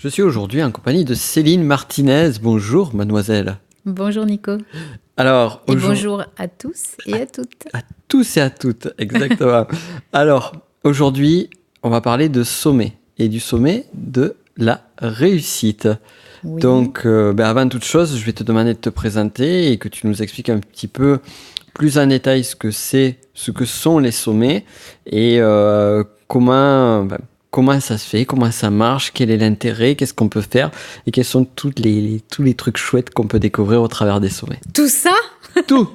Je suis aujourd'hui en compagnie de Céline Martinez. Bonjour, mademoiselle. Bonjour Nico. Alors, Et bonjour à tous et à toutes. à tous et à toutes, exactement. Alors, aujourd'hui, on va parler de sommet et du sommet de la réussite. Oui. Donc, avant toute chose, je vais te demander de te présenter et que tu nous expliques un petit peu plus en détail ce que sont les sommets et comment ça se fait, comment ça marche, quel est l'intérêt, qu'est-ce qu'on peut faire et quels sont tous les trucs chouettes qu'on peut découvrir au travers des sommets. Tout ça ? Tout.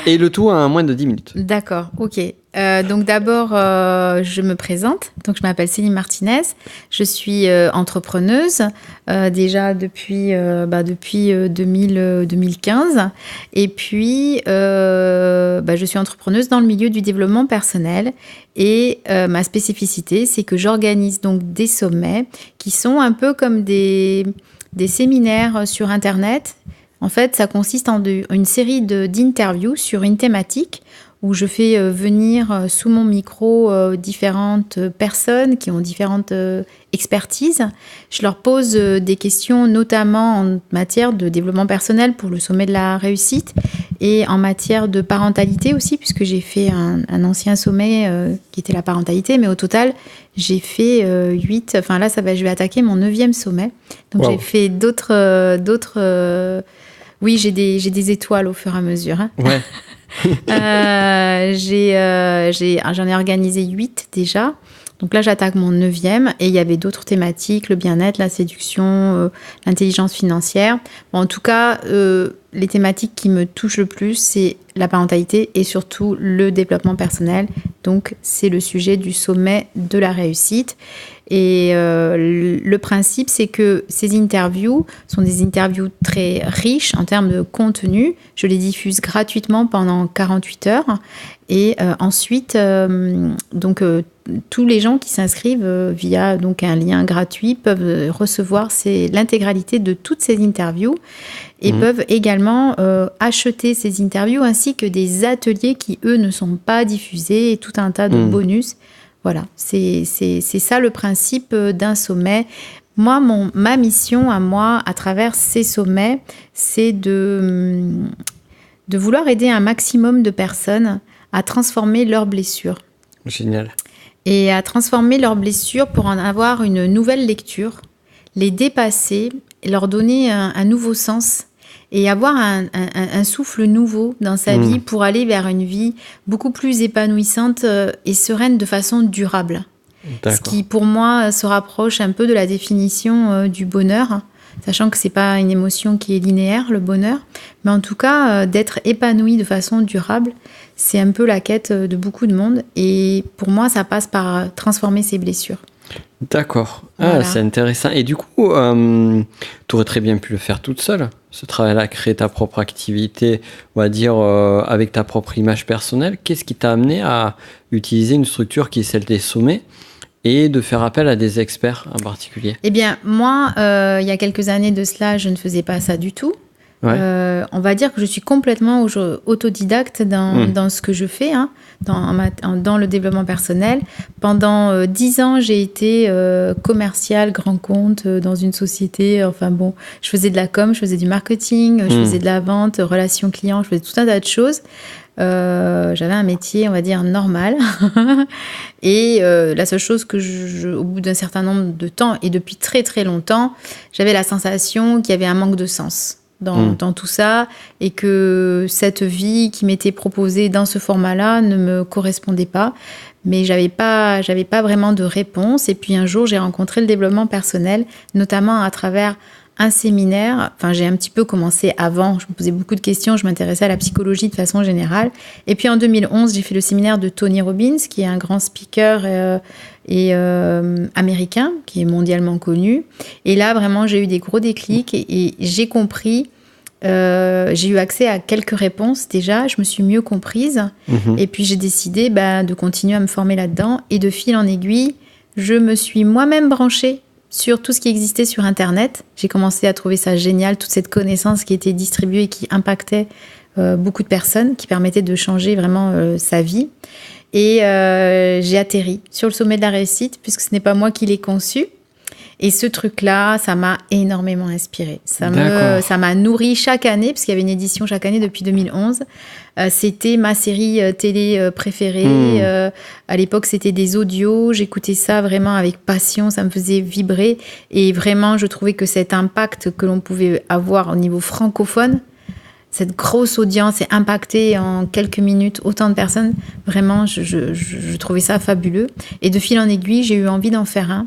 Et le tout en moins de 10 minutes. D'accord, ok. Donc d'abord, je me présente. Donc je m'appelle Céline Martinez. Je suis entrepreneuse déjà depuis 2015. Et puis, je suis entrepreneuse dans le milieu du développement personnel. Et ma spécificité, c'est que j'organise donc des sommets qui sont un peu comme des séminaires sur Internet. En fait, ça consiste en une série d'interviews sur une thématique où je fais venir sous mon micro différentes personnes qui ont différentes expertises. Je leur pose des questions, notamment en matière de développement personnel pour le sommet de la réussite et en matière de parentalité aussi, puisque j'ai fait un ancien sommet qui était la parentalité, mais au total, j'ai fait 8. Enfin là, je vais attaquer mon 9e sommet. Donc J'ai fait d'autres. Oui, j'ai des étoiles au fur et à mesure. Hein. Ouais. J'en ai organisé 8 déjà. Donc là, j'attaque mon 9e et il y avait d'autres thématiques, le bien-être, la séduction, l'intelligence financière. Bon, en tout cas, les thématiques qui me touchent le plus, c'est la parentalité et surtout le développement personnel. Donc, c'est le sujet du sommet de la réussite. Et le principe, c'est que ces interviews sont des interviews très riches en termes de contenu. Je les diffuse gratuitement pendant 48 heures. Et ensuite, tous les gens qui s'inscrivent via donc, un lien gratuit peuvent recevoir l'intégralité de toutes ces interviews et peuvent également acheter ces interviews ainsi que des ateliers qui, eux, ne sont pas diffusés et tout un tas de bonus. Voilà, c'est ça le principe d'un sommet. Moi, ma mission à moi, à travers ces sommets, c'est de vouloir aider un maximum de personnes à transformer leurs blessures. Génial. Et à transformer leurs blessures pour en avoir une nouvelle lecture, les dépasser, leur donner un nouveau sens et avoir un souffle nouveau dans sa vie pour aller vers une vie beaucoup plus épanouissante et sereine de façon durable. D'accord. Ce qui, pour moi, se rapproche un peu de la définition du bonheur, sachant que ce n'est pas une émotion qui est linéaire, le bonheur, mais en tout cas, d'être épanoui de façon durable, c'est un peu la quête de beaucoup de monde. Et pour moi, ça passe par transformer ses blessures. D'accord. Voilà. C'est intéressant. Et du coup, tu aurais très bien pu le faire toute seule, ce travail-là, créer ta propre activité, on va dire, avec ta propre image personnelle. Qu'est-ce qui t'a amené à utiliser une structure qui est celle des sommets et de faire appel à des experts en particulier? Eh bien, moi, il y a quelques années de cela, je ne faisais pas ça du tout. Ouais. On va dire que je suis complètement autodidacte dans ce que je fais, hein, dans le développement personnel. Pendant 10 ans, j'ai été commerciale, grand compte dans une société. Enfin bon, je faisais de la com, je faisais du marketing, je faisais de la vente, relations clients, je faisais tout un tas de choses. J'avais un métier, on va dire, normal. Et la seule chose que au bout d'un certain nombre de temps, et depuis très très longtemps, j'avais la sensation qu'il y avait un manque de sens dans tout ça, et que cette vie qui m'était proposée dans ce format-là ne me correspondait pas. Mais j'avais pas vraiment de réponse. Et puis un jour, j'ai rencontré le développement personnel, notamment à travers un séminaire. Enfin, j'ai un petit peu commencé avant. Je me posais beaucoup de questions. Je m'intéressais à la psychologie de façon générale. Et puis en 2011, j'ai fait le séminaire de Tony Robbins, qui est un grand speaker américain, qui est mondialement connu. Et là, vraiment, j'ai eu des gros déclics et j'ai compris. J'ai eu accès à quelques réponses déjà. Je me suis mieux comprise. Et puis j'ai décidé de continuer à me former là-dedans. Et de fil en aiguille, je me suis moi-même branchée sur tout ce qui existait sur Internet. J'ai commencé à trouver ça génial, toute cette connaissance qui était distribuée et qui impactait beaucoup de personnes, qui permettait de changer vraiment sa vie. Et j'ai atterri sur le sommet de la réussite, puisque ce n'est pas moi qui l'ai conçu. Et ce truc-là, ça m'a énormément inspiré. Ça m'a nourri chaque année, parce qu'il y avait une édition chaque année depuis 2011. C'était ma série télé préférée. À l'époque, c'était des audios. J'écoutais ça vraiment avec passion. Ça me faisait vibrer. Et vraiment, je trouvais que cet impact que l'on pouvait avoir au niveau francophone, cette grosse audience et impacter en quelques minutes autant de personnes, vraiment, je trouvais ça fabuleux. Et de fil en aiguille, j'ai eu envie d'en faire un.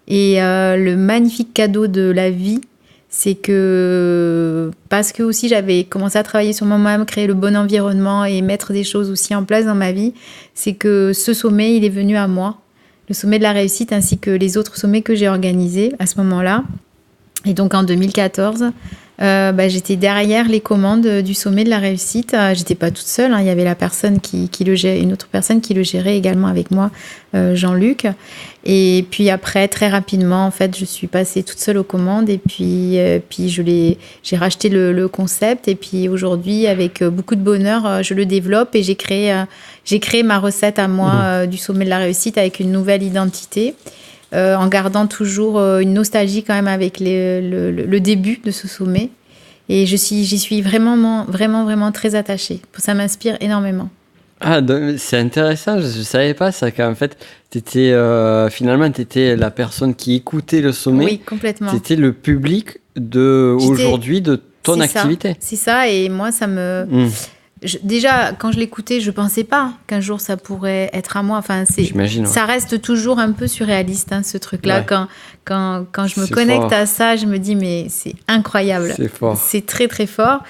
Et le magnifique cadeau de la vie, c'est que, parce que aussi j'avais commencé à travailler sur moi-même, créer le bon environnement et mettre des choses aussi en place dans ma vie, c'est que ce sommet, il est venu à moi. Le sommet de la réussite ainsi que les autres sommets que j'ai organisés à ce moment-là. Et donc en 2014, j'étais derrière les commandes du sommet de la réussite. J'étais pas toute seule, hein. Il y avait la personne qui le gérait, une autre personne qui le gérait également avec moi, Jean-Luc. Et puis après, très rapidement, en fait, je suis passée toute seule aux commandes et puis j'ai racheté le concept. Et puis aujourd'hui, avec beaucoup de bonheur, je le développe et j'ai créé ma recette à moi du sommet de la réussite avec une nouvelle identité. En gardant toujours une nostalgie quand même avec le début de ce sommet. Et j'y suis vraiment, vraiment, vraiment très attachée. Ça m'inspire énormément. Ah, c'est intéressant, je ne savais pas ça, qu'en fait, finalement, tu étais la personne qui écoutait le sommet. Oui, complètement. Tu étais le public aujourd'hui de ton activité. C'est ça, et moi, ça me... Déjà, quand je l'écoutais, je pensais pas qu'un jour ça pourrait être à moi. Enfin, J'imagine, ça reste toujours un peu surréaliste, hein, ce truc-là. Ouais. Quand je me connecte fort. À ça, je me dis, mais c'est incroyable. C'est fort. C'est très, très fort.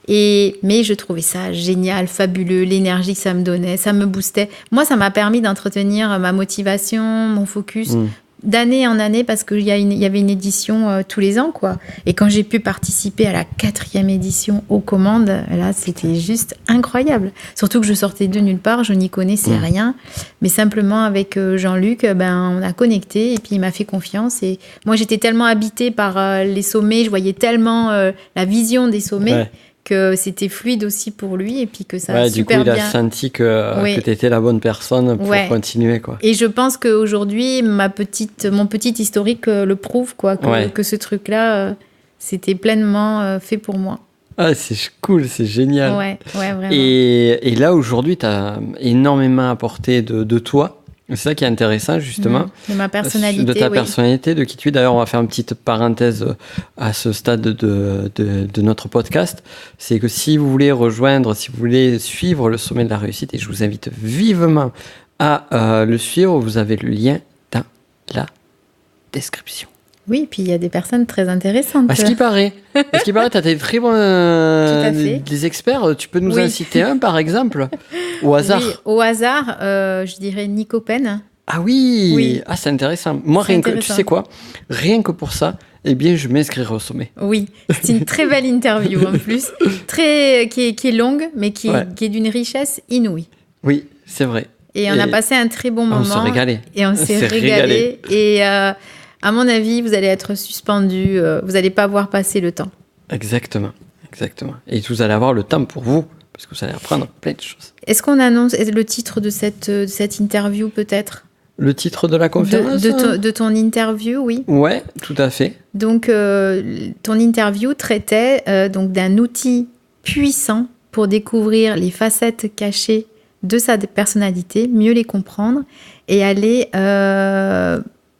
Mais je trouvais ça génial, fabuleux, l'énergie que ça me donnait, ça me boostait. Moi, ça m'a permis d'entretenir ma motivation, mon focus. D'année en année, parce qu'il y avait une édition tous les ans, quoi. Et quand j'ai pu participer à la 4e édition aux commandes, là, c'était juste incroyable. Surtout que je sortais de nulle part, je n'y connaissais rien. Mais simplement, avec Jean-Luc, on a connecté et puis il m'a fait confiance. Et moi, j'étais tellement habitée par les sommets, je voyais tellement la vision des sommets. Ouais. Que c'était fluide aussi pour lui et puis que ça a super bien... Du coup, il a senti que tu étais la bonne personne pour continuer, quoi. Et je pense qu'aujourd'hui, mon petit historique le prouve, quoi, que ce truc-là, c'était pleinement fait pour moi. Ah, c'est cool, c'est génial. Ouais, vraiment. Et là, aujourd'hui, tu as énormément apporté de toi. C'est ça qui est intéressant, justement. De ma personnalité, de ta personnalité, de qui tu es. D'ailleurs, on va faire une petite parenthèse à ce stade de notre podcast. C'est que si vous voulez suivre le sommet de la réussite, et je vous invite vivement à le suivre, vous avez le lien dans la description. Oui, puis il y a des personnes très intéressantes. À ce qui paraît. Tu as des très bons des experts. Tu peux nous en citer un, par exemple, au hasard. Oui, au hasard, je dirais Nico Pen. Ah oui. Ah, c'est intéressant. Moi, tu sais quoi ? Rien que pour ça, je m'inscrirai au sommet. Oui, c'est une très belle interview en plus, qui est longue, mais qui est d'une richesse inouïe. Oui, c'est vrai. Et on a passé un très bon moment. On s'est régalé. Et on s'est régalé. Et... à mon avis, vous allez être suspendu, vous n'allez pas voir passer le temps. Exactement. Et vous allez avoir le temps pour vous, parce que vous allez apprendre plein de choses. Est-ce qu'on annonce le titre de cette interview, peut-être ? Le titre de la conférence de ton interview, oui. Ouais, tout à fait. Donc, ton interview traitait donc d'un outil puissant pour découvrir les facettes cachées de sa personnalité, mieux les comprendre et aller...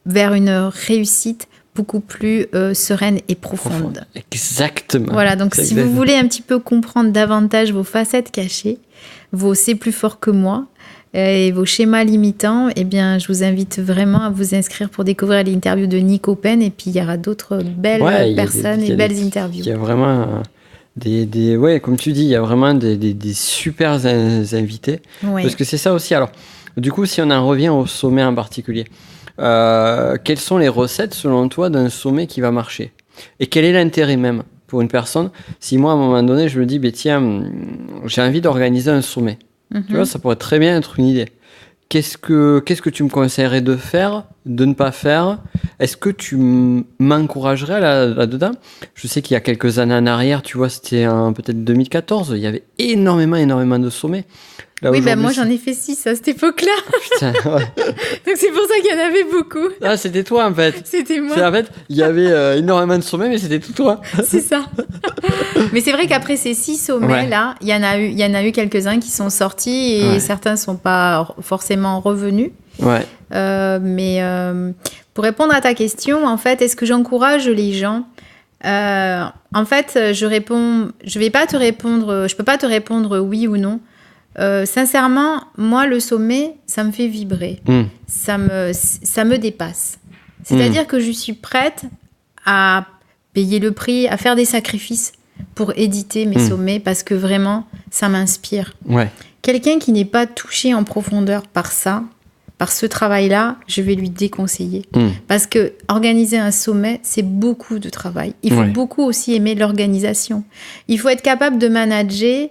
vers une réussite beaucoup plus sereine et profonde. Exactement. Voilà, donc si vous voulez un petit peu comprendre davantage vos facettes cachées, vos « c'est plus fort que moi » et vos schémas limitants, je vous invite vraiment à vous inscrire pour découvrir l'interview de Nico Pen, et puis il y aura d'autres belles personnes et belles interviews. Il y a vraiment... comme tu dis, il y a vraiment des super invités. Ouais. Parce que c'est ça aussi. Alors, du coup, si on en revient au sommet en particulier... quelles sont les recettes selon toi d'un sommet qui va marcher ? Et quel est l'intérêt même pour une personne ? Si moi à un moment donné je me dis tiens, j'ai envie d'organiser un sommet, tu vois, ça pourrait très bien être une idée. Qu'est-ce que tu me conseillerais de faire, de ne pas faire ? Est-ce que tu m'encouragerais là-dedans ? Je sais qu'il y a quelques années en arrière, tu vois, c'était peut-être 2014, il y avait énormément de sommets. Oui, moi j'en ai fait 6 à cette époque-là. Putain, ouais. Donc c'est pour ça qu'il y en avait beaucoup. Ah, c'était toi en fait. C'était moi. En fait, il y avait énormément de sommets, mais c'était tout toi. C'est ça. Mais c'est vrai qu'après ces 6 sommets-là, il y en a eu quelques-uns qui sont sortis et certains ne sont pas forcément revenus. Ouais. Mais pour répondre à ta question, en fait, est-ce que j'encourage les gens ? En fait, je vais pas te répondre, je peux pas te répondre oui ou non. Sincèrement, moi, le sommet, ça me fait vibrer. Ça me dépasse. C'est-à-dire que je suis prête à payer le prix, à faire des sacrifices pour éditer mes sommets parce que vraiment, ça m'inspire. Ouais. Quelqu'un qui n'est pas touché en profondeur par ce travail-là, je vais lui déconseiller. Parce que organiser un sommet, c'est beaucoup de travail. Il faut beaucoup aussi aimer l'organisation. Il faut être capable de manager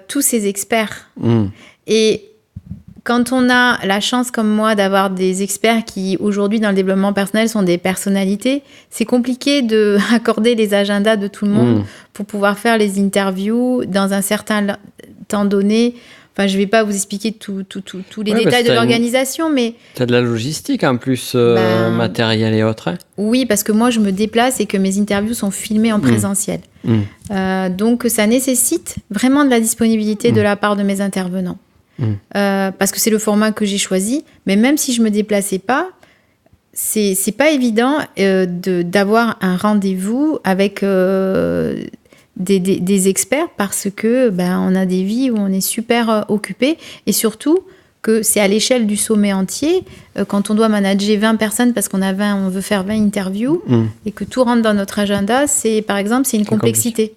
tous ces experts. Et quand on a la chance comme moi d'avoir des experts qui aujourd'hui dans le développement personnel sont des personnalités, c'est compliqué d'accorder les agendas de tout le monde pour pouvoir faire les interviews dans un certain temps donné. Enfin, je ne vais pas vous expliquer tous les détails de l'organisation, mais... Tu as de la logistique en plus, matériel et autres. Hein. Oui, parce que moi, je me déplace et que mes interviews sont filmées en présentiel. Donc, ça nécessite vraiment de la disponibilité de la part de mes intervenants. Parce que c'est le format que j'ai choisi. Mais même si je ne me déplaçais pas, c'est pas évident d'avoir un rendez-vous avec... Des experts parce que on a des vies où on est super occupé et surtout que c'est à l'échelle du sommet entier quand on doit manager 20 personnes parce on veut faire 20 interviews et que tout rentre dans notre agenda, c'est une complexité.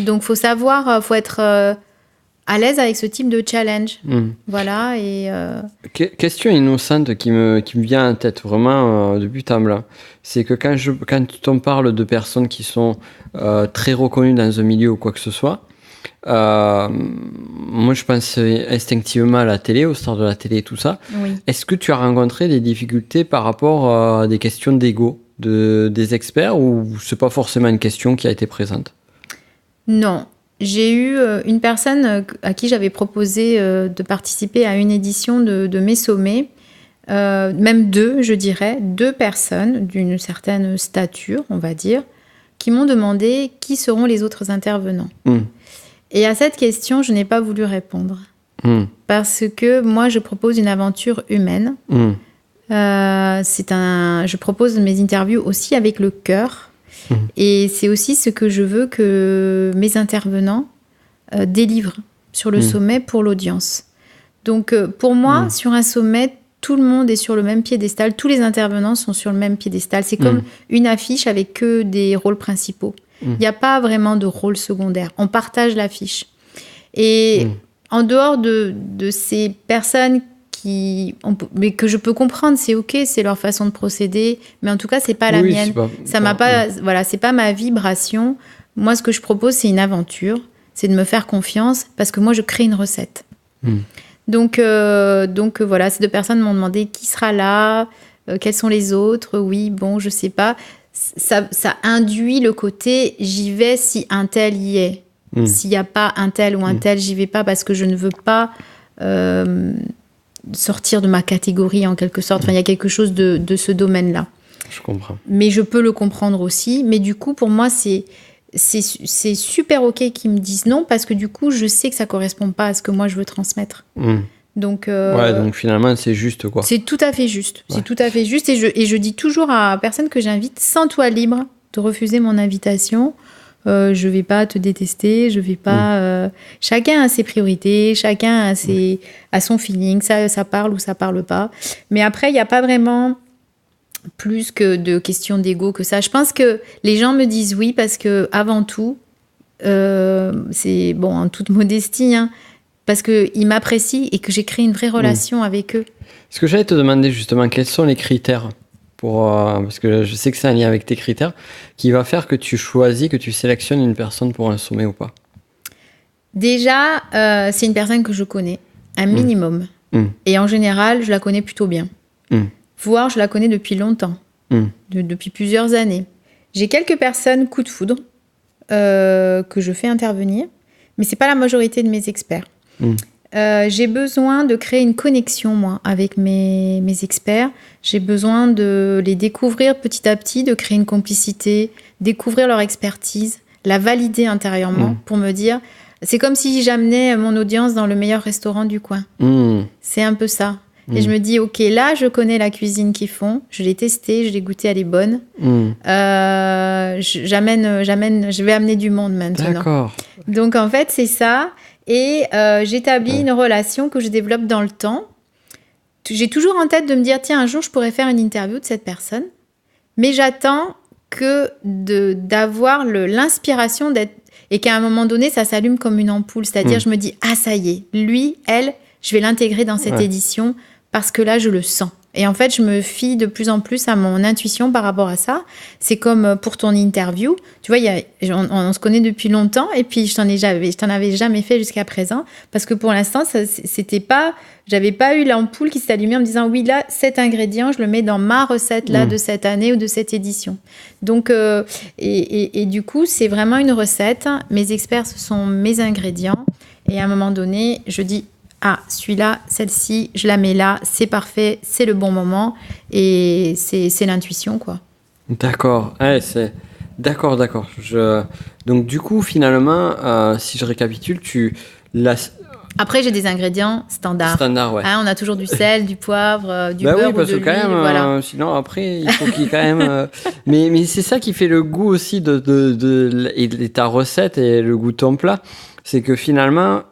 Donc faut être à l'aise avec ce type de challenge. Voilà. Et question innocente qui me vient en tête vraiment de but en blanc, c'est que quand on parle de personnes qui sont très reconnues dans un milieu ou quoi que ce soit, moi je pense instinctivement à la télé, aux stars de la télé et tout ça. Oui. Est-ce que tu as rencontré des difficultés par rapport à des questions d'ego des experts ou c'est pas forcément une question qui a été présente ? Non. J'ai eu une personne à qui j'avais proposé de participer à une édition de mes sommets, même deux personnes d'une certaine stature, on va dire, qui m'ont demandé qui seront les autres intervenants. Et à cette question, je n'ai pas voulu répondre. Parce que moi, je propose une aventure humaine. Je propose mes interviews aussi avec le cœur. Et c'est aussi ce que je veux que mes intervenants délivrent sur le sommet pour l'audience. Donc, pour moi, sur un sommet, tout le monde est sur le même piédestal. Tous les intervenants sont sur le même piédestal. C'est comme une affiche avec que des rôles principaux. Il n'y a pas vraiment de rôle secondaire. On partage l'affiche. Et en dehors de ces personnes mais que je peux comprendre, c'est ok, c'est leur façon de procéder, mais en tout cas c'est pas la mienne. C'est pas ma vibration. Moi, ce que je propose, c'est une aventure, c'est de me faire confiance parce que moi je crée une recette. Donc voilà, ces deux personnes m'ont demandé qui sera là, quels sont les autres. Oui, bon, je sais pas. Ça induit le côté j'y vais si un tel y est. S'il y a pas un tel ou un tel, j'y vais pas parce que je ne veux pas sortir de ma catégorie en quelque sorte. Enfin, il y a quelque chose de ce domaine-là. Je comprends. Mais je peux le comprendre aussi. Mais du coup, pour moi, c'est super ok qu'ils me disent non parce que du coup, je sais que ça correspond pas à ce que moi je veux transmettre. Donc, donc finalement, c'est juste quoi. C'est tout à fait juste. Ouais. C'est tout à fait juste. Et je dis toujours à la personne que j'invite, sens-toi libre de refuser mon invitation. Je vais pas te détester, je vais pas. Chacun a ses priorités, chacun a son feeling, ça parle ou ça parle pas. Mais après, il y a pas vraiment plus que de questions d'ego que ça. Je pense que les gens me disent oui parce que avant tout, c'est bon en toute modestie, parce que ils m'apprécient et que j'ai créé une vraie relation avec eux. Ce que j'allais te demander justement, quels sont les critères parce que je sais que c'est un lien avec tes critères, qui va faire que tu choisis, que tu sélectionnes une personne pour un sommet ou pas? Déjà, c'est une personne que je connais, un minimum. Et en général, je la connais plutôt bien. Voire, je la connais depuis longtemps, depuis plusieurs années. J'ai quelques personnes coup de foudre que je fais intervenir, mais c'est pas la majorité de mes experts. J'ai besoin de créer une connexion, moi, avec mes experts. J'ai besoin de les découvrir petit à petit, de créer une complicité, découvrir leur expertise, la valider intérieurement pour me dire... C'est comme si j'amenais mon audience dans le meilleur restaurant du coin. C'est un peu ça. Et je me dis, OK, là, je connais la cuisine qu'ils font. Je l'ai testée, je l'ai goûtée, elle est bonne. Je vais amener du monde maintenant. D'accord. Donc, en fait, c'est ça. Et j'établis une relation que je développe dans le temps. J'ai toujours en tête de me dire, tiens, un jour, je pourrais faire une interview de cette personne. Mais j'attends d'avoir l'inspiration d'être... Et qu'à un moment donné, ça s'allume comme une ampoule. C'est-à-dire, je me dis, ah, ça y est, lui, elle, je vais l'intégrer dans cette édition parce que là, je le sens. Et en fait, je me fie de plus en plus à mon intuition par rapport à ça. C'est comme pour ton interview. Tu vois, on se connaît depuis longtemps et puis je t'en avais jamais fait jusqu'à présent parce que pour l'instant, j'avais pas eu l'ampoule qui s'est allumée en me disant oui, là, cet ingrédient, je le mets dans ma recette là de cette année ou de cette édition. Donc, et du coup, c'est vraiment une recette. Mes experts, ce sont mes ingrédients. Et à un moment donné, je dis ah, celui-là, celle-ci, je la mets là, c'est parfait, c'est le bon moment. Et c'est l'intuition, quoi. D'accord. Ouais, D'accord. Donc, du coup, finalement, si je récapitule, Après, j'ai des ingrédients standards. Standard, ouais. On a toujours du sel, du poivre, du beurre oui, parce ou de que quand l'huile, même, voilà. sinon après, il faut qu'il y ait quand même... mais c'est ça qui fait le goût aussi et ta recette et le goût de ton plat. C'est que finalement,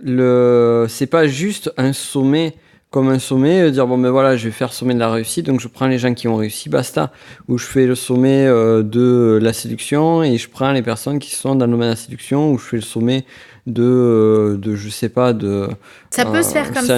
c'est pas juste un sommet comme un sommet, dire bon ben voilà, je vais faire sommet de la réussite, donc je prends les gens qui ont réussi, basta. Ou je fais le sommet de la séduction et je prends les personnes qui sont dans le domaine de la séduction, ou je fais le sommet de je sais pas, ça peut se faire comme ça.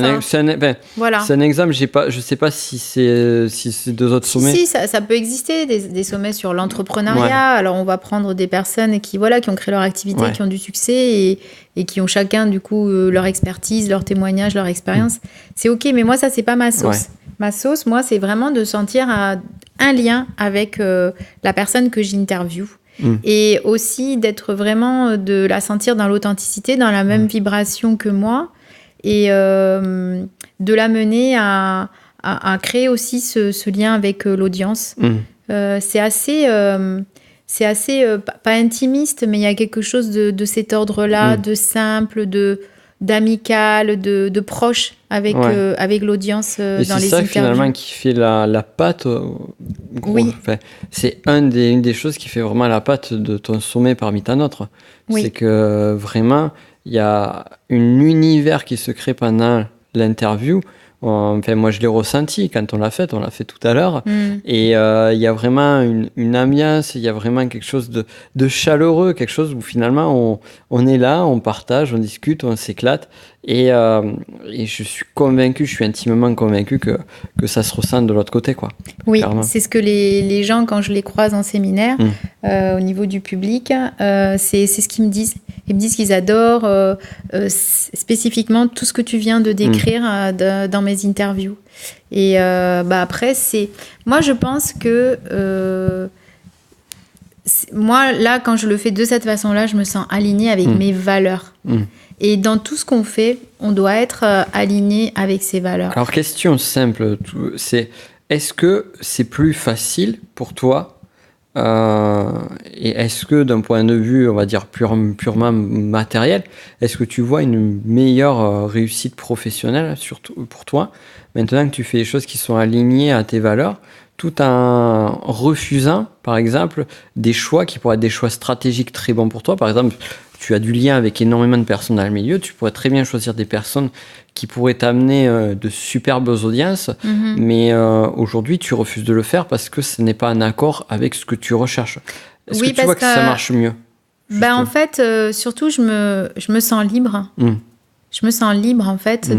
Voilà. C'est un exemple, je sais pas si c'est deux autres sommets. Si, ça peut exister, des sommets sur l'entrepreneuriat. Ouais. Alors, on va prendre des personnes qui ont créé leur activité, qui ont du succès et qui ont chacun, du coup, leur expertise, leur témoignage, leur expérience. C'est OK, mais moi, ça, c'est pas ma sauce. Ouais. Ma sauce, moi, c'est vraiment de sentir un lien avec la personne que j'interviewe. Et aussi d'être vraiment, de la sentir dans l'authenticité, dans la même vibration que moi. Et de l'amener à créer aussi ce lien avec l'audience. C'est assez pas intimiste, mais il y a quelque chose de cet ordre-là, de simple, d'amical, de proche avec l'audience dans les interviews. Et c'est ça finalement qui fait la pâte. Oui. Enfin, c'est une des choses qui fait vraiment la pâte de ton sommet parmi tant d'autres. Oui. C'est que vraiment, il y a un univers qui se crée pendant l'interview. Enfin, moi, je l'ai ressenti quand on l'a fait tout à l'heure. Et il y a vraiment une ambiance, il y a vraiment quelque chose de chaleureux, quelque chose où finalement on est là, on partage, on discute, on s'éclate. Et je suis intimement convaincu que ça se ressent de l'autre côté, quoi. Oui, clairement. C'est ce que les gens, quand je les croise en séminaire, au niveau du public, c'est ce qu'ils me disent. Ils me disent qu'ils adorent spécifiquement tout ce que tu viens de décrire dans mes interviews. Et après, moi, je pense que... moi, là, quand je le fais de cette façon-là, je me sens alignée avec mes valeurs. Et dans tout ce qu'on fait, on doit être aligné avec ses valeurs. Alors, question simple, est-ce que c'est plus facile pour toi et est-ce que d'un point de vue, on va dire, purement matériel, est-ce que tu vois une meilleure réussite professionnelle surtout pour toi, maintenant que tu fais des choses qui sont alignées à tes valeurs, tout en refusant, par exemple, des choix qui pourraient être des choix stratégiques très bons pour toi. Par exemple, tu as du lien avec énormément de personnes dans le milieu, tu pourrais très bien choisir des personnes qui pourraient t'amener de superbes audiences, mais aujourd'hui, tu refuses de le faire parce que ce n'est pas en accord avec ce que tu recherches. Est-ce que tu vois que ça marche mieux ? En fait, surtout, je me sens libre. Je me sens libre, en fait,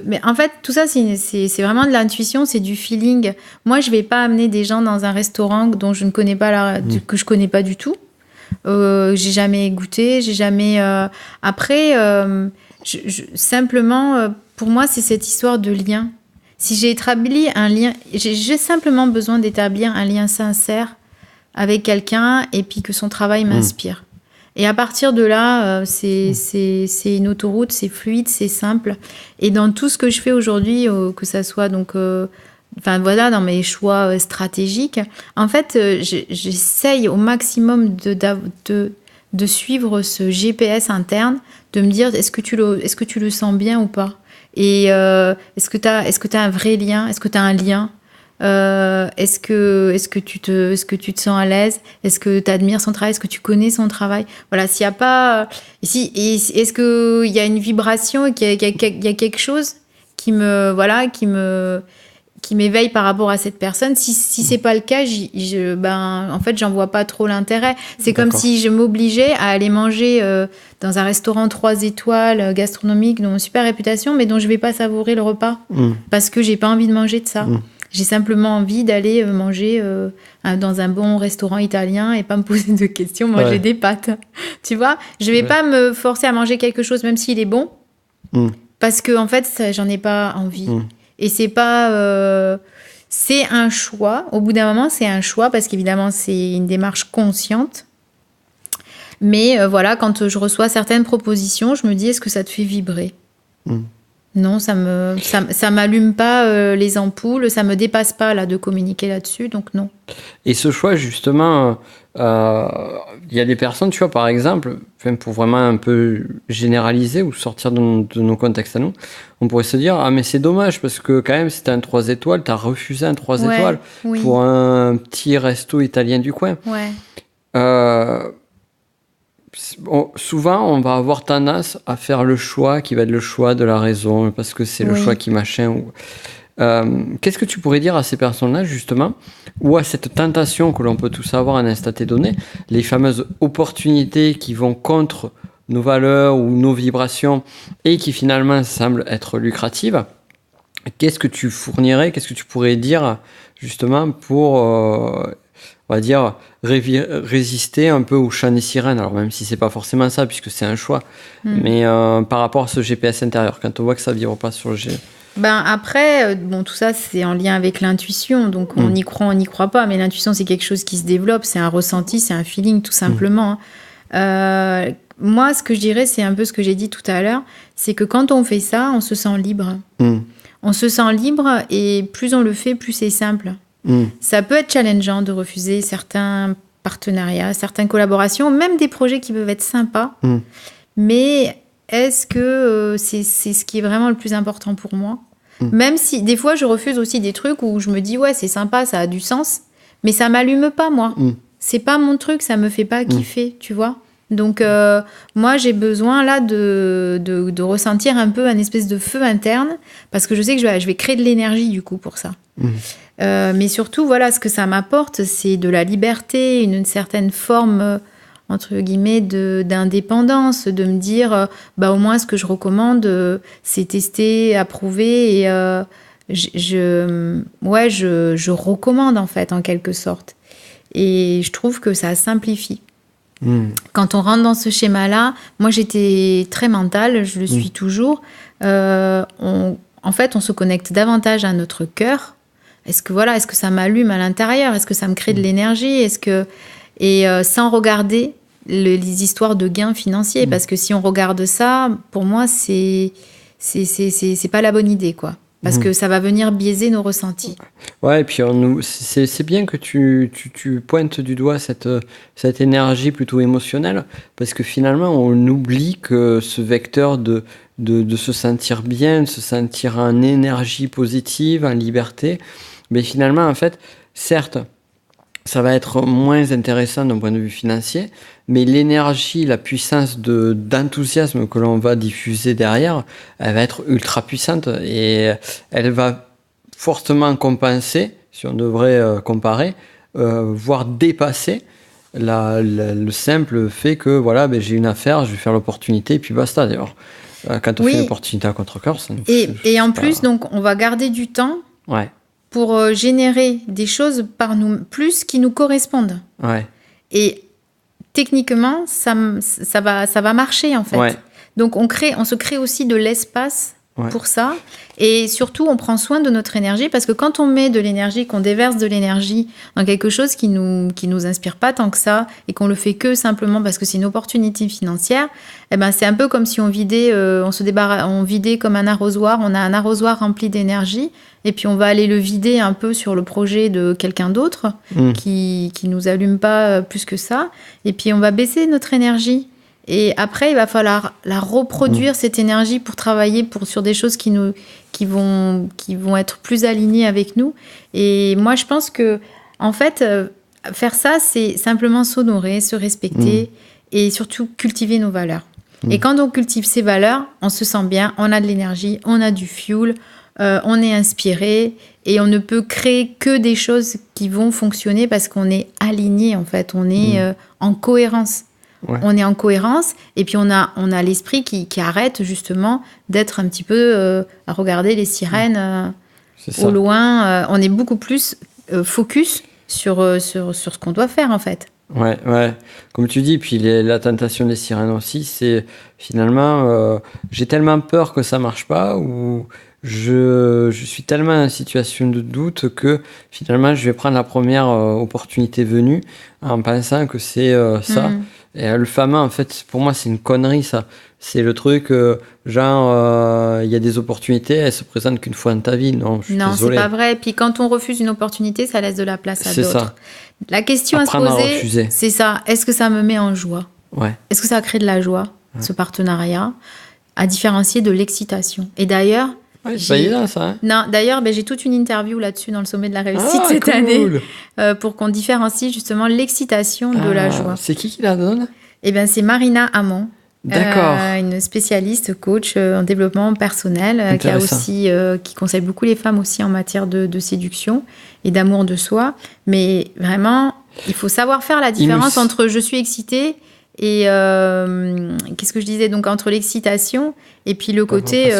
mais en fait, tout ça, c'est vraiment de l'intuition, c'est du feeling. Moi, je ne vais pas amener des gens dans un restaurant dont je ne connais pas que je ne connais pas du tout. J'ai jamais goûté, j'ai jamais... Après, simplement, pour moi, c'est cette histoire de lien. Si j'ai établi un lien... J'ai simplement besoin d'établir un lien sincère avec quelqu'un et puis que son travail m'inspire. Et à partir de là, c'est une autoroute, c'est fluide, c'est simple. Et dans tout ce que je fais aujourd'hui, que ça soit donc, dans mes choix stratégiques, en fait, j'essaye au maximum de suivre ce GPS interne, de me dire est-ce que tu le sens bien ou pas. Et est-ce que t'as un vrai lien, est-ce que tu as un lien. Est-ce que tu te sens à l'aise? Est-ce que tu admires son travail? Est-ce que tu connais son travail? Voilà, s'il y a pas, est-ce que il y a une vibration, qu'il y a quelque chose qui m'éveille par rapport à cette personne? Si c'est pas le cas, en fait, j'en vois pas trop l'intérêt. C'est comme si je m'obligeais à aller manger dans un restaurant 3 étoiles gastronomique dont super réputation, mais dont je vais pas savourer le repas parce que j'ai pas envie de manger de ça. J'ai simplement envie d'aller manger dans un bon restaurant italien et pas me poser de questions, manger des pâtes. Tu vois, je vais pas me forcer à manger quelque chose même s'il est bon, parce que en fait, j'en ai pas envie. Et c'est pas, c'est un choix. Au bout d'un moment, c'est un choix parce qu'évidemment, c'est une démarche consciente. Mais quand je reçois certaines propositions, je me dis est-ce que ça te fait vibrer? Non, ça m'allume pas les ampoules, ça me dépasse pas là de communiquer là-dessus, donc non. Et ce choix, justement, il y a des personnes, tu vois, par exemple, pour vraiment un peu généraliser ou sortir de nos contextes à nous, on pourrait se dire ah mais c'est dommage parce que quand même c'était un 3 étoiles, t'as refusé un 3 étoiles pour un petit resto italien du coin. Souvent, on va avoir tendance à faire le choix qui va être le choix de la raison, parce que c'est le choix qui machin. Qu'est-ce que tu pourrais dire à ces personnes-là, justement, ou à cette tentation que l'on peut tous avoir à un instant donné, les fameuses opportunités qui vont contre nos valeurs ou nos vibrations et qui finalement semblent être lucratives? Qu'est-ce que tu fournirais, qu'est-ce que tu pourrais dire, justement, pour... on va dire, résister un peu au chant des sirènes. Alors même si c'est pas forcément ça, puisque c'est un choix. Mais par rapport à ce GPS intérieur, quand on voit que ça vibre pas sur le G. Après, tout ça, c'est en lien avec l'intuition. Donc on y croit, on n'y croit pas. Mais l'intuition, c'est quelque chose qui se développe. C'est un ressenti, c'est un feeling, tout simplement. Moi, ce que je dirais, c'est un peu ce que j'ai dit tout à l'heure. C'est que quand on fait ça, on se sent libre. On se sent libre et plus on le fait, plus c'est simple. Ça peut être challengeant de refuser certains partenariats, certaines collaborations, même des projets qui peuvent être sympas. Mais est-ce que c'est ce qui est vraiment le plus important pour moi? Même si des fois je refuse aussi des trucs où je me dis ouais c'est sympa, ça a du sens, mais ça m'allume pas moi. C'est pas mon truc, ça me fait pas kiffer, tu vois. Donc moi j'ai besoin là de ressentir un peu un espèce de feu interne parce que je sais que je vais créer de l'énergie du coup pour ça. Mais surtout voilà ce que ça m'apporte, c'est de la liberté, une certaine forme entre guillemets d'indépendance, de me dire au moins ce que je recommande c'est testé, approuvé et je recommande en fait en quelque sorte et je trouve que ça simplifie. Quand on rentre dans ce schéma-là, moi j'étais très mentale, je le suis toujours. En fait, on se connecte davantage à notre cœur. Est-ce que ça m'allume à l'intérieur? Est-ce que ça me crée de l'énergie? Sans regarder les histoires de gains financiers, parce que si on regarde ça, pour moi c'est pas la bonne idée, quoi. Parce que ça va venir biaiser nos ressentis. Ouais, et puis c'est bien que tu pointes du doigt cette énergie plutôt émotionnelle, parce que finalement, on oublie que ce vecteur de se sentir bien, de se sentir en énergie positive, en liberté, mais finalement, en fait, certes, ça va être moins intéressant d'un point de vue financier, mais l'énergie, la puissance d'enthousiasme que l'on va diffuser derrière, elle va être ultra puissante et elle va fortement compenser, si on devrait comparer, voire dépasser le simple fait que j'ai une affaire, je vais faire l'opportunité et puis basta. D'ailleurs, quand on fait l'opportunité à contre-cœur, ça nous et en plus, donc, on va garder du temps. Pour générer des choses par nous plus qui nous correspondent. Et techniquement, ça va marcher en fait. Donc on se crée aussi de l'espace pour ça. Et surtout, on prend soin de notre énergie parce que quand on met de l'énergie, qu'on déverse de l'énergie dans quelque chose qui nous inspire pas tant que ça et qu'on le fait que simplement parce que c'est une opportunité financière, eh ben c'est un peu comme si on vidait, on vidait comme un arrosoir. On a un arrosoir rempli d'énergie et puis on va aller le vider un peu sur le projet de quelqu'un d'autre qui nous allume pas plus que ça. Et puis on va baisser notre énergie. Et après, il va falloir la reproduire, cette énergie, pour travailler sur des choses qui vont être plus alignées avec nous. Et moi, je pense que, en fait, faire ça, c'est simplement s'honorer, se respecter et surtout cultiver nos valeurs. Et quand on cultive ces valeurs, on se sent bien, on a de l'énergie, on a du fuel, on est inspiré et on ne peut créer que des choses qui vont fonctionner parce qu'on est aligné, en fait. On est en cohérence. Ouais. On est en cohérence et puis on a l'esprit qui arrête justement d'être un petit peu à regarder les sirènes au loin. On est beaucoup plus focus sur ce qu'on doit faire en fait. Ouais. Comme tu dis, puis la tentation des sirènes aussi, c'est finalement j'ai tellement peur que ça marche pas ou je suis tellement en situation de doute que finalement je vais prendre la première opportunité venue en pensant que c'est ça. Et le fameux, en fait, pour moi, c'est une connerie, ça. C'est le truc, genre, il y a des opportunités, elles se présentent qu'une fois dans ta vie. Non, je suis désolé. C'est pas vrai. Et puis, quand on refuse une opportunité, ça laisse de la place à d'autres. Ça. La question Apprendre à se poser, c'est ça. Est-ce que ça me met en joie ? Est-ce que ça crée de la joie, ce partenariat, à différencier de l'excitation ? Et d'ailleurs... c'est pas évident, ça. Non, d'ailleurs, j'ai toute une interview là-dessus dans le sommet de la réussite cette année pour qu'on différencie justement l'excitation de la joie. C'est qui la donne ? C'est Marina Hamon. D'accord. Une spécialiste coach en développement personnel qui conseille beaucoup les femmes aussi en matière de séduction et d'amour de soi. Mais vraiment, il faut savoir faire la différence entre je suis excitée et qu'est-ce que je disais, donc entre l'excitation et puis le côté...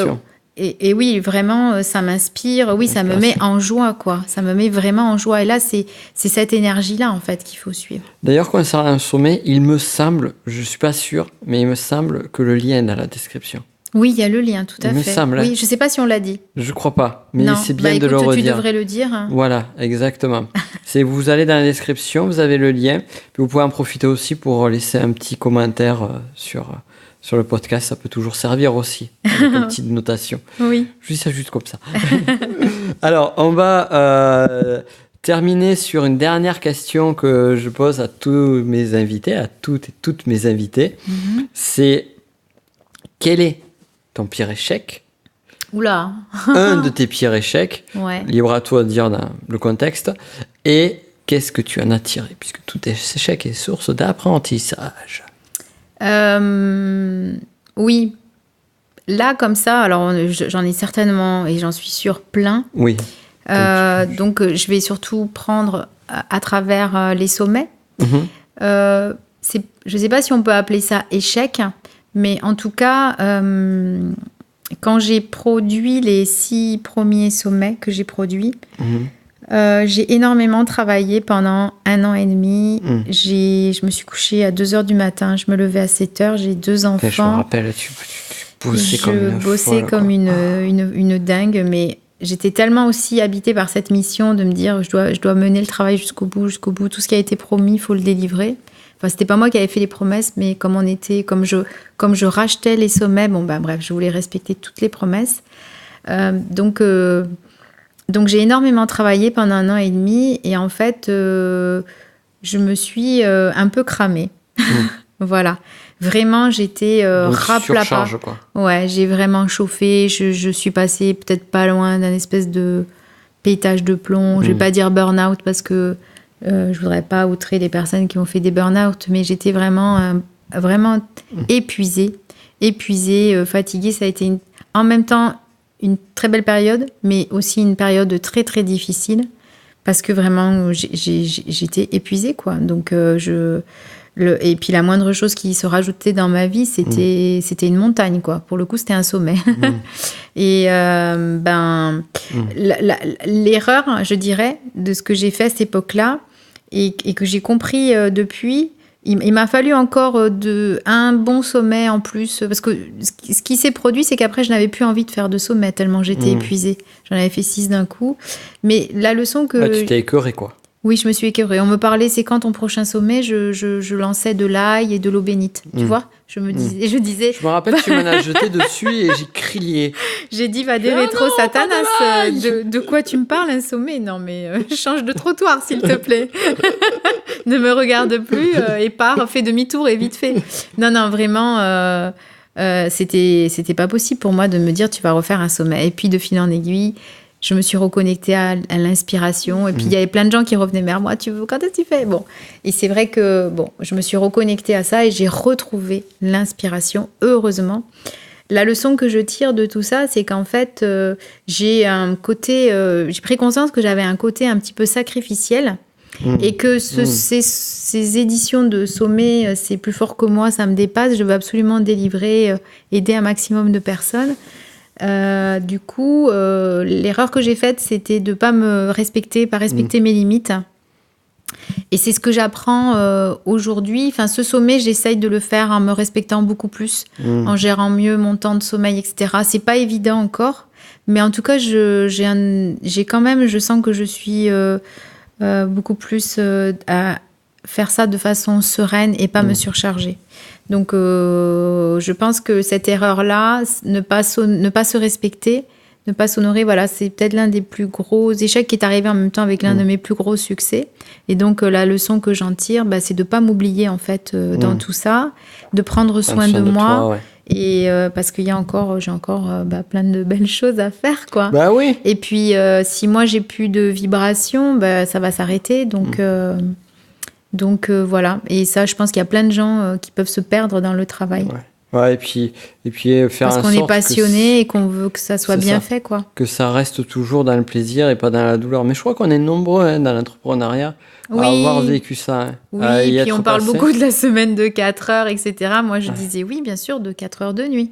Et oui, vraiment, ça m'inspire. Oui, ça me met en joie, quoi. Ça me met vraiment en joie. Et là, c'est cette énergie-là, en fait, qu'il faut suivre. D'ailleurs, concernant un sommet, il me semble, je ne suis pas sûre, mais il me semble que le lien est dans la description. Oui, il y a le lien, tout à fait. Il me semble. Oui, je ne sais pas si on l'a dit. Je ne crois pas, mais c'est bien de le redire. Tu devrais le dire. Hein. Voilà, exactement. Vous allez dans la description, vous avez le lien. Puis vous pouvez en profiter aussi pour laisser un petit commentaire sur le podcast, ça peut toujours servir aussi, avec une petite notation. Oui. Je dis ça juste comme ça. Alors, on va terminer sur une dernière question que je pose à tous mes invités, à toutes mes invitées. C'est, quel est ton pire échec ? Oula. Un de tes pires échecs, libre à toi de dire dans le contexte, et qu'est-ce que tu en as tiré ? Puisque tout échec est source d'apprentissage. Oui. Là, comme ça, alors j'en ai certainement, et j'en suis sûre, plein. Oui. Donc, je vais surtout prendre à travers les sommets. Je ne sais pas si on peut appeler ça échec, mais en tout cas, quand j'ai produit les 6 premiers sommets que j'ai produits, j'ai énormément travaillé pendant 1 an et demi. Je me suis couchée à 2h du matin, je me levais à 7h, j'ai 2 enfants. Je me rappelle, tu bossais comme une dingue, mais j'étais tellement aussi habitée par cette mission de me dire je dois mener le travail jusqu'au bout. Tout ce qui a été promis, il faut le délivrer. Enfin, c'était pas moi qui avais fait les promesses, mais comme je rachetais les sommets, bref, je voulais respecter toutes les promesses. Donc j'ai énormément travaillé pendant 1 an et demi et en fait, je me suis un peu cramée. Voilà. Vraiment, j'étais raplapla. Quoi. Ouais, j'ai vraiment chauffé. Je suis passée peut-être pas loin d'un espèce de pétage de plomb. Je vais pas dire burn-out parce que je voudrais pas outrer les personnes qui ont fait des burn-out, mais j'étais vraiment épuisée, fatiguée. Ça a été en même temps une très belle période, mais aussi une période très très difficile parce que vraiment j'étais épuisée, quoi. Donc et puis la moindre chose qui se rajoutait dans ma vie, c'était une montagne, quoi. Pour le coup, c'était un sommet. Et l'erreur, je dirais, de ce que j'ai fait à cette époque-là et que j'ai compris depuis, il m'a fallu encore un bon sommet en plus, parce que ce qui s'est produit, c'est qu'après, je n'avais plus envie de faire de sommet, tellement j'étais épuisée. J'en avais fait 6 d'un coup. Mais la leçon que... tu t'es écœurée, quoi. Oui, je me suis écœurée. On me parlait, c'est quand ton prochain sommet, je lançais de l'ail et de l'eau bénite, tu vois. Je disais... Je me rappelle, tu m'en as jeté dessus et j'ai crié. J'ai dit, va des rétro satanas, de quoi tu me parles, un sommet? Non, mais change de trottoir, s'il te plaît. Ne me regarde plus et pars, fais demi-tour et vite fait. Non, vraiment, c'était pas possible pour moi de me dire, tu vas refaire un sommet. Et puis, de fil en aiguille, je me suis reconnectée à l'inspiration. Et puis, il y avait plein de gens qui revenaient vers moi. Quand est-ce que tu fais? Bon. Et c'est vrai que, je me suis reconnectée à ça et j'ai retrouvé l'inspiration, heureusement. La leçon que je tire de tout ça, c'est qu'en fait, j'ai pris conscience que j'avais un côté un petit peu sacrificiel et que ces éditions de sommet, c'est plus fort que moi, ça me dépasse. Je veux absolument délivrer, aider un maximum de personnes. Du coup, l'erreur que j'ai faite, c'était de pas respecter mes limites. Et c'est ce que j'apprends aujourd'hui. Enfin, ce sommet, j'essaye de le faire en me respectant beaucoup plus, en gérant mieux mon temps de sommeil, etc. C'est pas évident encore, mais en tout cas, je sens que je suis beaucoup plus à faire ça de façon sereine et pas me surcharger. Donc, je pense que cette erreur-là, ne pas se respecter, ne pas s'honorer, voilà, c'est peut-être l'un des plus gros échecs qui est arrivé en même temps avec l'un de mes plus gros succès. Et donc, la leçon que j'en tire, c'est de ne pas m'oublier, en fait, dans tout ça, de prendre soin de moi. Toi, ouais. Et parce qu'il y a encore, j'ai encore plein de belles choses à faire, quoi. Bah oui. Et puis, si moi, j'ai plus de vibrations, ça va s'arrêter. Donc, voilà. Et ça, je pense qu'il y a plein de gens qui peuvent se perdre dans le travail. Ouais. Ouais, et puis faire parce qu'on est passionné et qu'on veut que ça soit bien fait, quoi. Que ça reste toujours dans le plaisir et pas dans la douleur. Mais je crois qu'on est nombreux dans l'entrepreneuriat à avoir vécu ça. Oui, et puis on parle beaucoup de la semaine de 4 heures, etc. Moi, je disais oui, bien sûr, de 4 heures de nuit.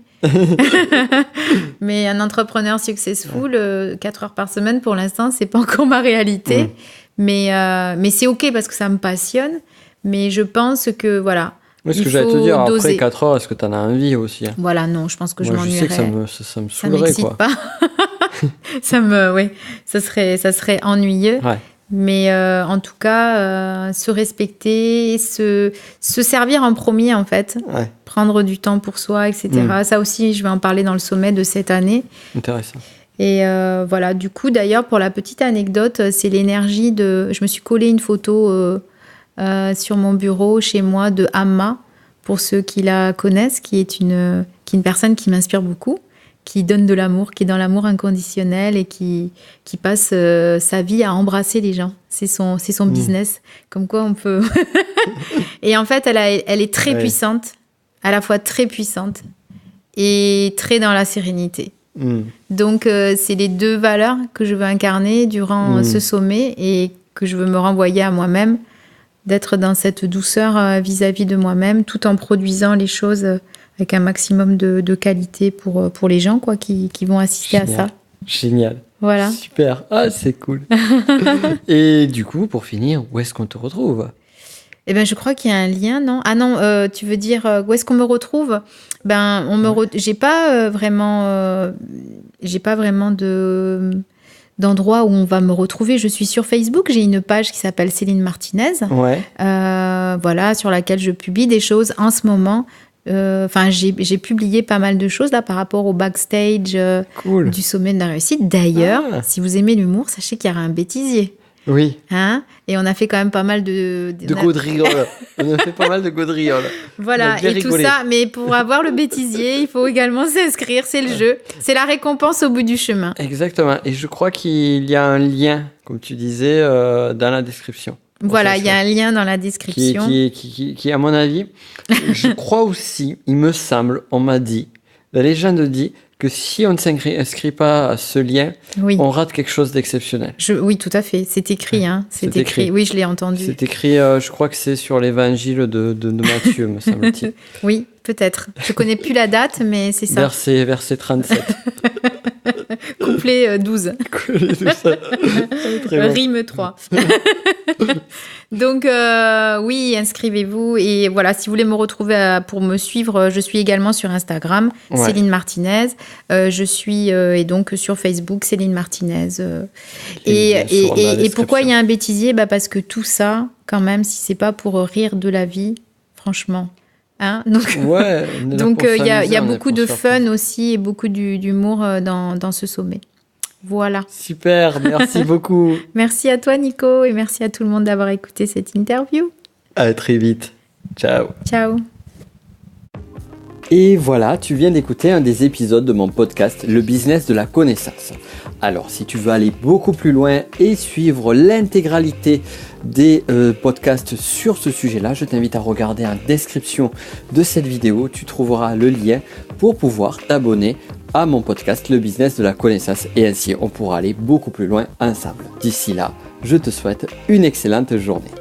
Mais un entrepreneur successful, 4 heures par semaine, pour l'instant, c'est pas encore ma réalité. Mais c'est OK parce que ça me passionne. Mais je pense que, voilà. Oui, ce que j'allais te dire, après 4 heures, est-ce que tu en as envie aussi? Voilà, non, je pense que je m'ennuierais. Je sais que ça me saoulerait, quoi. Pas. ça serait ennuyeux. Ouais. Mais en tout cas, se respecter, se servir en premier, en fait. Ouais. Prendre du temps pour soi, etc. Ça aussi, je vais en parler dans le sommet de cette année. Intéressant. Et voilà, du coup, d'ailleurs, pour la petite anecdote, c'est l'énergie de... Je me suis collé une photo... sur mon bureau, chez moi, de Amma, pour ceux qui la connaissent, qui est une personne qui m'inspire beaucoup, qui donne de l'amour, qui est dans l'amour inconditionnel et qui passe sa vie à embrasser les gens. C'est son business. Comme quoi on peut... Et en fait, elle est très puissante, à la fois très puissante et très dans la sérénité. Donc, c'est les deux valeurs que je veux incarner durant ce sommet et que je veux me renvoyer à moi-même, d'être dans cette douceur vis-à-vis de moi-même, tout en produisant les choses avec un maximum de qualité pour les gens, quoi, qui vont assister à ça. Génial. Voilà. Super. Ah, c'est cool. Et du coup, pour finir, où est-ce qu'on te retrouve? Eh ben, je crois qu'il y a un lien, non? Ah non, tu veux dire où est-ce qu'on me retrouve? J'ai pas vraiment d'endroit où on va me retrouver. Je suis sur Facebook, j'ai une page qui s'appelle Céline Martinez, voilà, sur laquelle je publie des choses en ce moment. J'ai publié pas mal de choses là par rapport au backstage du sommet de la réussite. D'ailleurs, si vous aimez l'humour, sachez qu'il y aura un bêtisier. Oui. Hein? Et on a fait quand même pas mal de gaudrioles. On a fait pas mal de gaudrioles. Voilà, et rigolé. Tout ça. Mais pour avoir le bêtisier, il faut également s'inscrire. C'est le jeu. C'est la récompense au bout du chemin. Exactement. Et je crois qu'il y a un lien, comme tu disais, dans la description. Voilà, il y a un lien dans la description. Qui à mon avis, je crois aussi, il me semble, on m'a dit, la légende dit que si on ne s'inscrit pas à ce lien, on rate quelque chose d'exceptionnel. Oui, tout à fait. C'est écrit. Hein. C'est écrit. Oui, je l'ai entendu. C'est écrit, je crois que c'est sur l'évangile de Matthieu, me semble-t-il. Oui, peut-être. Je ne connais plus la date, mais c'est ça. Verset 37. Couplet 12. Très bon. Rime 3. Donc, oui, inscrivez-vous. Et voilà, si vous voulez me retrouver pour me suivre, je suis également sur Instagram, Céline Martinez. Je suis et donc sur Facebook, Céline Martinez. Et pourquoi il y a un bêtisier ? Parce que tout ça, quand même, si c'est pas pour rire de la vie, franchement. Hein, donc, il y a beaucoup de fun aussi et beaucoup d'humour dans ce sommet. Voilà. Super, merci beaucoup. Merci à toi, Nico, et merci à tout le monde d'avoir écouté cette interview. À très vite. Ciao. Ciao. Et voilà, tu viens d'écouter un des épisodes de mon podcast Le business de la connaissance. Alors, si tu veux aller beaucoup plus loin et suivre l'intégralité des podcasts sur ce sujet-là, je t'invite à regarder en description de cette vidéo. Tu trouveras le lien pour pouvoir t'abonner à mon podcast Le business de la connaissance et ainsi on pourra aller beaucoup plus loin ensemble. D'ici là, je te souhaite une excellente journée.